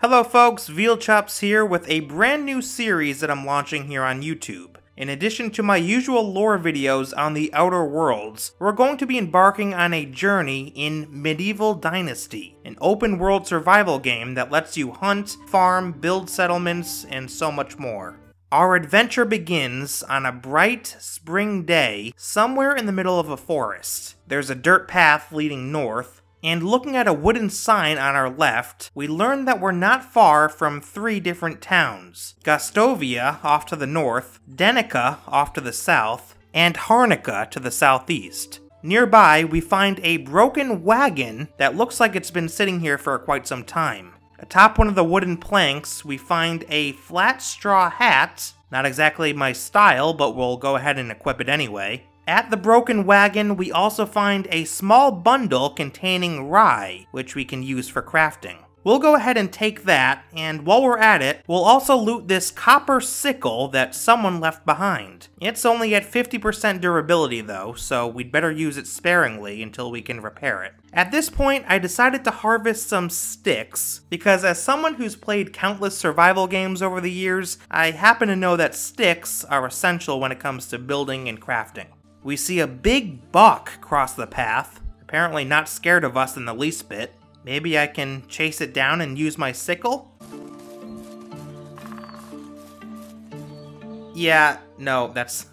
Hello folks, Veal Chops here with a brand new series that I'm launching here on YouTube. In addition to my usual lore videos on the Outer Worlds, we're going to be embarking on a journey in Medieval Dynasty, an open world survival game that lets you hunt, farm, build settlements, and so much more. Our adventure begins on a bright spring day somewhere in the middle of a forest. There's a dirt path leading north, and looking at a wooden sign on our left, we learn that we're not far from three different towns. Gostovia off to the north, Denica off to the south, and Harnica to the southeast. Nearby, we find a broken wagon that looks like it's been sitting here for quite some time. Atop one of the wooden planks, we find a flat straw hat. Not exactly my style, but we'll go ahead and equip it anyway. At the broken wagon, we also find a small bundle containing rye, which we can use for crafting. We'll go ahead and take that, and while we're at it, we'll also loot this copper sickle that someone left behind. It's only at 50% durability though, so we'd better use it sparingly until we can repair it. At this point, I decided to harvest some sticks, because as someone who's played countless survival games over the years, I happen to know that sticks are essential when it comes to building and crafting. We see a big buck cross the path, apparently not scared of us in the least bit. Maybe I can chase it down and use my sickle? Yeah, no, that's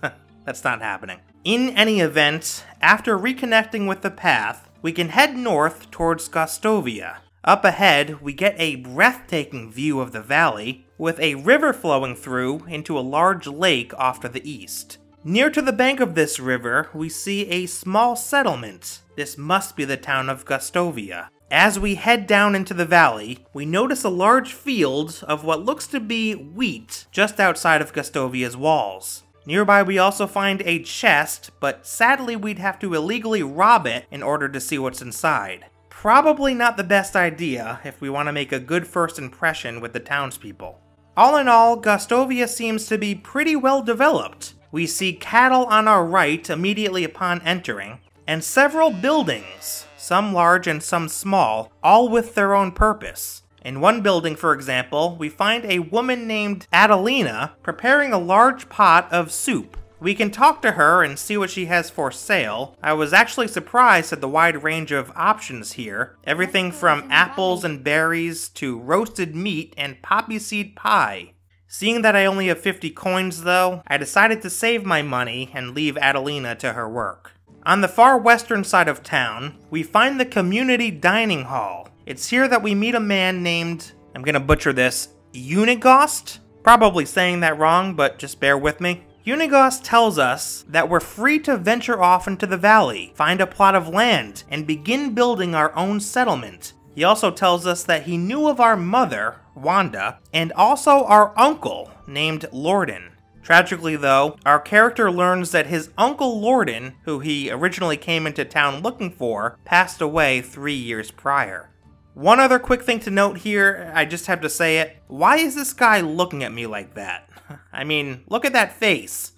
not happening. In any event, after reconnecting with the path, we can head north towards Gostovia. Up ahead, we get a breathtaking view of the valley, with a river flowing through into a large lake off to the east. Near to the bank of this river, we see a small settlement. This must be the town of Gostovia. As we head down into the valley, we notice a large field of what looks to be wheat just outside of Gostovia's walls. Nearby we also find a chest, but sadly we'd have to illegally rob it in order to see what's inside. Probably not the best idea if we want to make a good first impression with the townspeople. All in all, Gostovia seems to be pretty well developed. We see cattle on our right immediately upon entering, and several buildings, some large and some small, all with their own purpose. In one building, for example, we find a woman named Adelina preparing a large pot of soup. We can talk to her and see what she has for sale. I was actually surprised at the wide range of options here. Everything from apples and berries to roasted meat and poppy seed pie. Seeing that I only have 50 coins though, I decided to save my money and leave Adelina to her work. On the far western side of town, we find the community dining hall. It's here that we meet a man named, I'm gonna butcher this, Unigost? Probably saying that wrong, but just bear with me. Unigost tells us that we're free to venture off into the valley, find a plot of land, and begin building our own settlement. He also tells us that he knew of our mother, Wanda, and also our uncle, named Lorden. Tragically though, our character learns that his uncle Lorden, who he originally came into town looking for, passed away 3 years prior. One other quick thing to note here, I just have to say it, why is this guy looking at me like that? I mean, look at that face.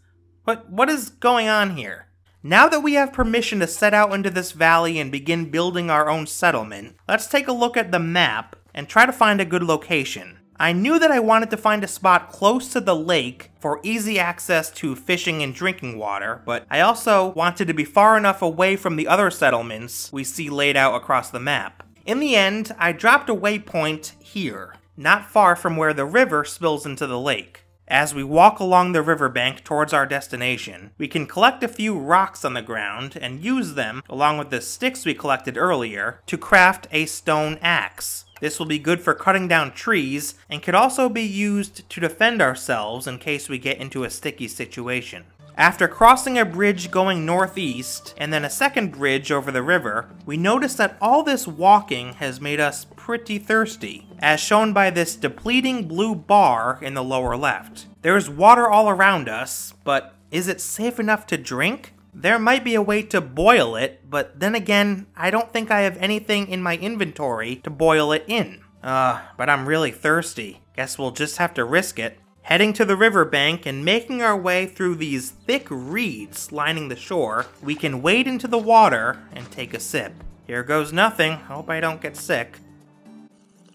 What is going on here? Now that we have permission to set out into this valley and begin building our own settlement, let's take a look at the map and try to find a good location. I knew that I wanted to find a spot close to the lake for easy access to fishing and drinking water, but I also wanted to be far enough away from the other settlements we see laid out across the map. In the end, I dropped a waypoint here, not far from where the river spills into the lake. As we walk along the riverbank towards our destination, we can collect a few rocks on the ground and use them, along with the sticks we collected earlier, to craft a stone axe. This will be good for cutting down trees, and could also be used to defend ourselves in case we get into a sticky situation. After crossing a bridge going northeast, and then a second bridge over the river, we notice that all this walking has made us pretty thirsty, as shown by this depleting blue bar in the lower left. There's water all around us, but is it safe enough to drink? There might be a way to boil it, but then again, I don't think I have anything in my inventory to boil it in. But I'm really thirsty. Guess we'll just have to risk it. Heading to the riverbank and making our way through these thick reeds lining the shore, we can wade into the water and take a sip. Here goes nothing. Hope I don't get sick.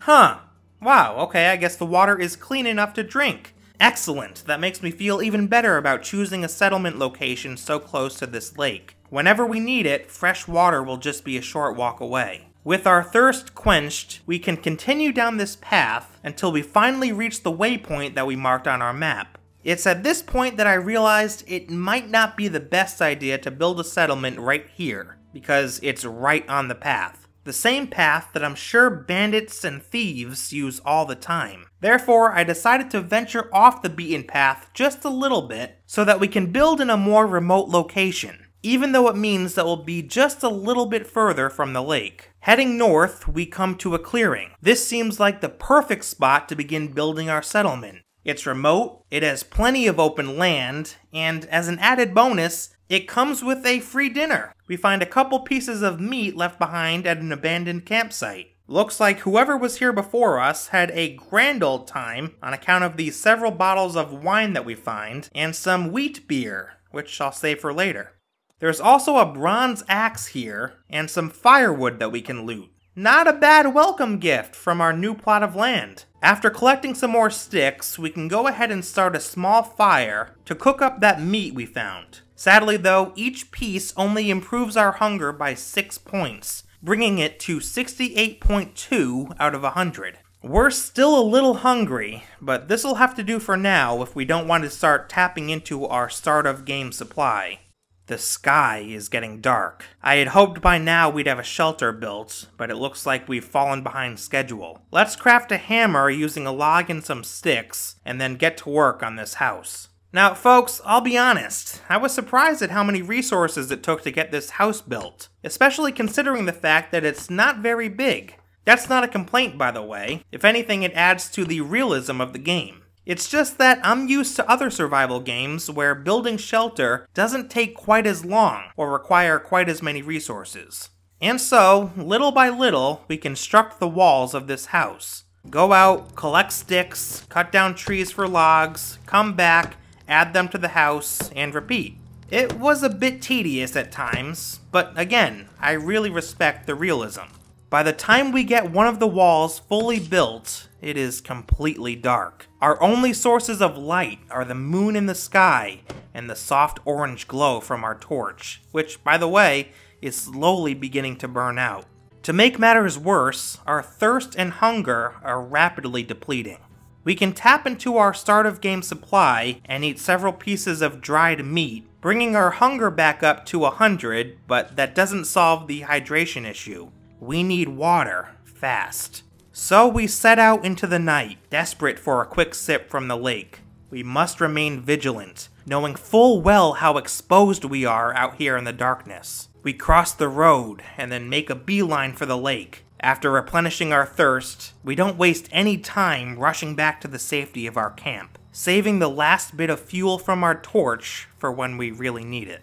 Huh. Wow, okay, I guess the water is clean enough to drink. Excellent, that makes me feel even better about choosing a settlement location so close to this lake. Whenever we need it, fresh water will just be a short walk away. With our thirst quenched, we can continue down this path until we finally reach the waypoint that we marked on our map. It's at this point that I realized it might not be the best idea to build a settlement right here, because it's right on the path. The same path that I'm sure bandits and thieves use all the time. Therefore, I decided to venture off the beaten path just a little bit so that we can build in a more remote location, even though it means that we'll be just a little bit further from the lake. Heading north, we come to a clearing. This seems like the perfect spot to begin building our settlement. It's remote, it has plenty of open land, and as an added bonus, it comes with a free dinner. We find a couple pieces of meat left behind at an abandoned campsite. Looks like whoever was here before us had a grand old time on account of the several bottles of wine that we find, and some wheat beer, which I'll save for later. There's also a bronze axe here, and some firewood that we can loot. Not a bad welcome gift from our new plot of land. After collecting some more sticks, we can go ahead and start a small fire to cook up that meat we found. Sadly though, each piece only improves our hunger by 6 points, bringing it to 68.2 out of 100. We're still a little hungry, but this'll have to do for now if we don't want to start tapping into our start of game supply. The sky is getting dark. I had hoped by now we'd have a shelter built, but it looks like we've fallen behind schedule. Let's craft a hammer using a log and some sticks, and then get to work on this house. Now folks, I'll be honest, I was surprised at how many resources it took to get this house built, especially considering the fact that it's not very big. That's not a complaint, by the way. If anything, it adds to the realism of the game. It's just that I'm used to other survival games where building shelter doesn't take quite as long or require quite as many resources. And so, little by little, we construct the walls of this house. Go out, collect sticks, cut down trees for logs, come back, add them to the house, and repeat. It was a bit tedious at times, but again, I really respect the realism. By the time we get one of the walls fully built, it is completely dark. Our only sources of light are the moon in the sky and the soft orange glow from our torch, which, by the way, is slowly beginning to burn out. To make matters worse, our thirst and hunger are rapidly depleting. We can tap into our start of game supply and eat several pieces of dried meat, bringing our hunger back up to 100, but that doesn't solve the hydration issue. We need water, fast. So we set out into the night, desperate for a quick sip from the lake. We must remain vigilant, knowing full well how exposed we are out here in the darkness. We cross the road and then make a beeline for the lake. After replenishing our thirst, we don't waste any time rushing back to the safety of our camp, saving the last bit of fuel from our torch for when we really need it.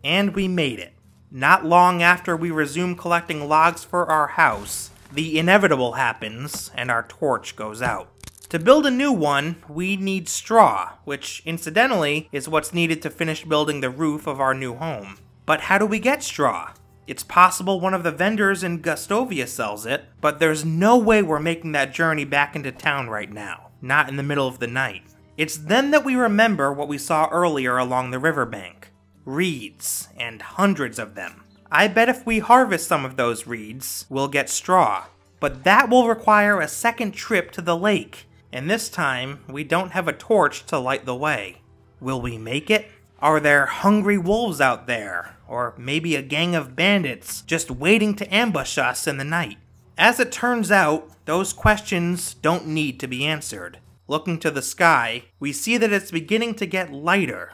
And we made it. Not long after we resume collecting logs for our house, the inevitable happens and our torch goes out. To build a new one, we need straw, which incidentally is what's needed to finish building the roof of our new home. But how do we get straw? It's possible one of the vendors in Gustovia sells it, but there's no way we're making that journey back into town right now, not in the middle of the night. It's then that we remember what we saw earlier along the riverbank. Reeds, and hundreds of them. I bet if we harvest some of those reeds, we'll get straw. But that will require a second trip to the lake, and this time, we don't have a torch to light the way. Will we make it? Are there hungry wolves out there? Or maybe a gang of bandits just waiting to ambush us in the night? As it turns out, those questions don't need to be answered. Looking to the sky, we see that it's beginning to get lighter.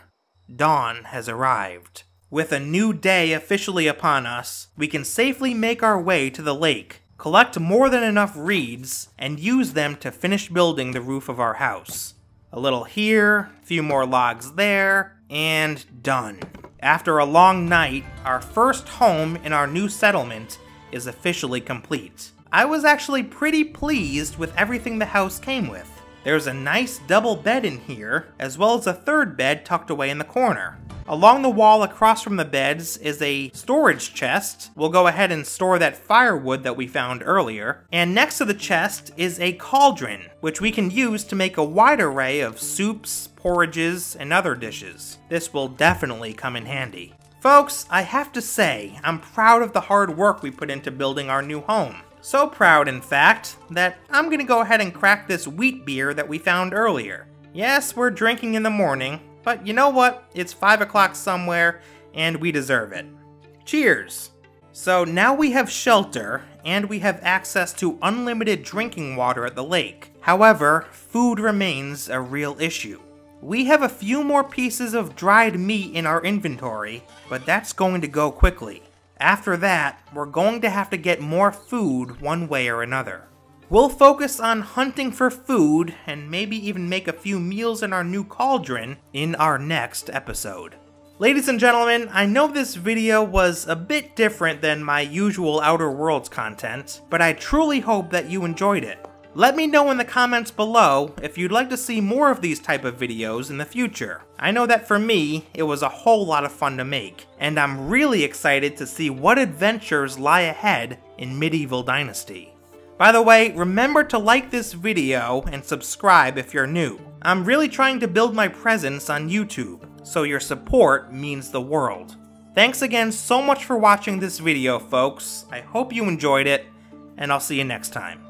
Dawn has arrived. With a new day officially upon us, we can safely make our way to the lake, collect more than enough reeds, and use them to finish building the roof of our house. A little here, a few more logs there, and done. After a long night, our first home in our new settlement is officially complete. I was actually pretty pleased with everything the house came with. There's a nice double bed in here, as well as a third bed tucked away in the corner. Along the wall across from the beds is a storage chest. We'll go ahead and store that firewood that we found earlier. And next to the chest is a cauldron, which we can use to make a wide array of soups, porridges, and other dishes. This will definitely come in handy. Folks, I have to say, I'm proud of the hard work we put into building our new home. So proud, in fact, that I'm gonna go ahead and crack this wheat beer that we found earlier. Yes, we're drinking in the morning, but you know what? It's 5 o'clock somewhere, and we deserve it. Cheers! So now we have shelter, and we have access to unlimited drinking water at the lake. However, food remains a real issue. We have a few more pieces of dried meat in our inventory, but that's going to go quickly. After that, we're going to have to get more food one way or another. We'll focus on hunting for food, and maybe even make a few meals in our new cauldron in our next episode. Ladies and gentlemen, I know this video was a bit different than my usual Outer Worlds content, but I truly hope that you enjoyed it. Let me know in the comments below if you'd like to see more of these type of videos in the future. I know that for me, it was a whole lot of fun to make, and I'm really excited to see what adventures lie ahead in Medieval Dynasty. By the way, remember to like this video and subscribe if you're new. I'm really trying to build my presence on YouTube, so your support means the world. Thanks again so much for watching this video, folks. I hope you enjoyed it, and I'll see you next time.